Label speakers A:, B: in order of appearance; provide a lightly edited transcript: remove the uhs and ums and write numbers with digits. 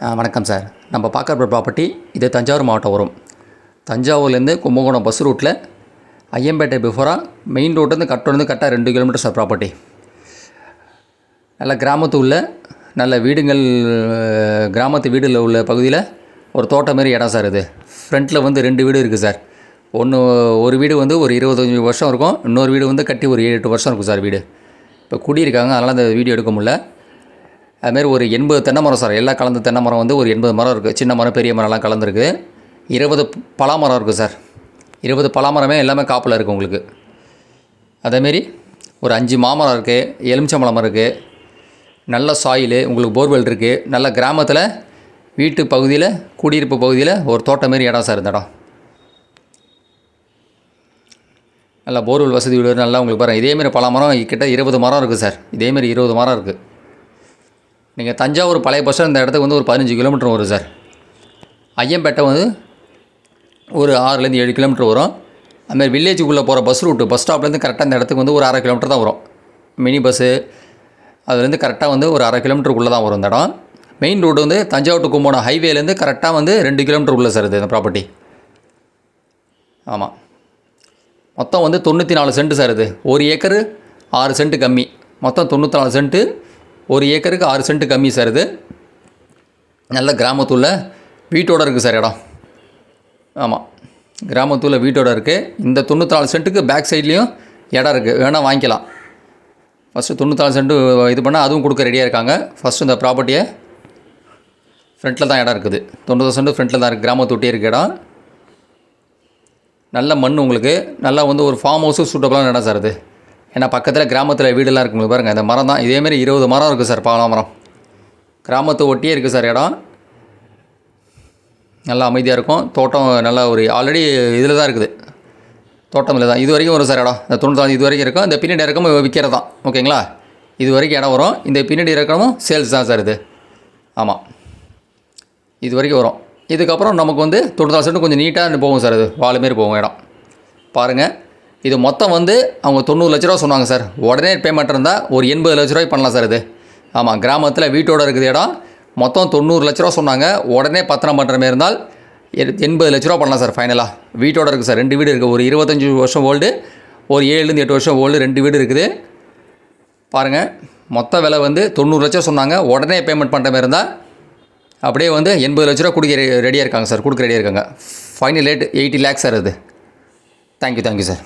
A: வணக்கம் சார். நம்ம பார்க்குற ப்ராப்பர்ட்டி இது தஞ்சாவூர் மாவட்டம் வரும். தஞ்சாவூர்லேருந்து கும்பகோணம் பஸ் ரூட்டில் ஐயம்பேட்டை பிஃபோராக மெயின் ரோட்லேருந்து கரெக்டாக 2 கிலோமீட்டர் சார் ப்ராப்பர்ட்டி. நல்ல கிராமத்து உள்ள நல்ல வீடுங்கள், கிராமத்து வீடில் உள்ள பகுதியில் ஒரு தோட்டம் மாரி இடம் சார். இது ஃப்ரண்ட்டில் வந்து 2 வீடு இருக்குது சார். ஒரு வீடு வந்து ஒரு 25 வருஷம் இருக்கும், இன்னொரு வீடு வந்து கட்டி ஒரு 7-8 வருஷம் இருக்கும் சார். வீடு இப்போ குடியிருக்காங்க, அதனால் அந்த வீடியோ எடுக்க முடியல. அதுமாரி ஒரு 80 தென்னை மரம் சார். எல்லாம் கலந்து தென்னை மரம் வந்து ஒரு 80 மரம் இருக்குது. சின்ன மரம் பெரிய மரம்லாம் கலந்துருக்கு. 20 பலாமரம் இருக்குது சார். 20 பலாமரமே எல்லாமே காப்பில் இருக்குது உங்களுக்கு. அதேமாரி ஒரு 5 மாமரம் இருக்குது, எலுமிச்சம்பழம் இருக்குது, நல்ல சாயிலு, உங்களுக்கு போர்வெல் இருக்குது. நல்ல கிராமத்தில் வீட்டு பகுதியில், குடியிருப்பு பகுதியில் ஒரு தோட்டம் மாரி இடம் சார். இந்த இடம் நல்லா போர்வெல் வசதி வீடு நல்லா உங்களுக்கு பாருங்கள். இதேமாரி பலாமரம் கிட்ட 20 மரம் இருக்குது சார். இதேமாரி 20 மரம் இருக்குது. நீங்கள் தஞ்சாவூர் பழைய பஸ் ஸ்டாண்ட் இந்த இடத்துக்கு வந்து ஒரு 15 கிலோமீட்டர் வரும் சார். ஐயம்பேட்டை வந்து ஒரு 6-7 கிலோமீட்டர் வரும். அதுமாதிரி வில்லேஜுக்குள்ளே போகிற பஸ் ரூட்டு, பஸ் ஸ்டாப்லேருந்து கரெக்டாக இந்த இடத்துக்கு வந்து ஒரு 1/2 கிலோமீட்டர் தான் வரும். மினி பஸ்ஸு அதுலேருந்து கரெக்டாக வந்து ஒரு 1/2 கிலோமீட்டருக்குள்ளே தான் வரும் இந்த இடம். மெயின் ரோடு வந்து தஞ்சாவூர் டு கும்பகோணம் ஹைவேலேருந்து கரெக்டாக வந்து 2 கிலோமீட்டர் உள்ள சார் இது இந்த ப்ராப்பர்ட்டி. ஆமாம், மொத்தம் வந்து 94 சென்ட் சார். இது 1 ஏக்கரு 6 சென்ட் கம்மி. மொத்தம் 94 சென்ட்டு, 1 ஏக்கருக்கு 6 சென்ட் கம்மி சார். இது நல்ல கிராமத்துள்ள வீட்டோடு இருக்குது சார் இடம். ஆமாம், கிராமத்துள்ள வீட்டோடு இருக்குது. இந்த 94 சென்ட்டுக்கு பேக் சைட்லேயும் இடம் இருக்குது, வேணால் வாங்கிக்கலாம். ஃபஸ்ட்டு 94 சென்ட்டு இது பண்ணால் அதுவும் கொடுக்க ரெடியாக இருக்காங்க. ஃபஸ்ட்டு இந்த ப்ராப்பர்ட்டியை ஃப்ரண்ட்டில் தான் இடம் இருக்குது. 90 சென்ட்டு ஃப்ரண்ட்டில் தான் இருக்குது, கிராமத்து ஒட்டியே இருக்குது இடம். நல்ல மண் உங்களுக்கு, நல்லா வந்து ஒரு ஃபார்ம் ஹவுஸும் சூட்டபுளான இடம் சார் இது. ஏன்னா பக்கத்தில் கிராமத்தில் வீடெல்லாம் இருக்குது உங்களுக்கு பாருங்கள். இந்த மரம் தான் இதேமாரி 20 மரம் இருக்குது சார். பாலாமரம் கிராமத்தை ஒட்டியே இருக்குது சார் இடம். நல்லா அமைதியாக இருக்கும். தோட்டம் நல்லா ஒரு ஆல்ரெடி இதில் தான் இருக்குது, தோட்டம் இல்லை தான். இது வரைக்கும் வரும் சார் இடம். இந்த 94 இது வரைக்கும் இருக்கும். இந்த பின்னாடி இறக்கமும் விற்கிறது தான், ஓகேங்களா. இது வரைக்கும் இடம் வரும். இந்த பின்னாடி இறக்கமும் சேல்ஸ் தான் சார் இது. ஆமாம், இது வரைக்கும் வரும். இதுக்கப்புறம் நமக்கு வந்து 94 சென்ட் கொஞ்சம் நீட்டாக போகும் சார். இது வால் மாரி போகும் இடம் பாருங்கள். இது மொத்தம் வந்து அவங்க 90 லட்ச ரூபா சொன்னாங்க சார். உடனே பேமெண்ட் இருந்தால் ஒரு 80 லட்ச ரூபாய்க்கு பண்ணலாம் சார் இது. ஆமாம், கிராமத்தில் வீட்டோடு இருக்குது இடம். மொத்தம் 90 லட்ச ரூபா சொன்னாங்க. உடனே பத்திரம் பண்ணுற மாரி இருந்தால் 80 லட்ச ரூபா பண்ணலாம் சார் ஃபைனலாக. வீட்டோடு இருக்குது சார். 2 வீடு இருக்குது. ஒரு 25 வருஷம் ஓல்டு, ஒரு 7-8 வருஷம் ஓல்டு, 2 வீடு இருக்குது பாருங்கள். மொத்த விலை வந்து 90 லட்சம் சொன்னாங்க. உடனே பேமெண்ட் பண்ணுற மாரி இருந்தால் அப்படியே வந்து 80 லட்ச ரூபா கொடுக்க ரெடியாக இருக்காங்க சார். கொடுக்க ரெடியாக இருக்காங்க. Final rate 80 lakhs sir. அது தேங்க்யூ சார்.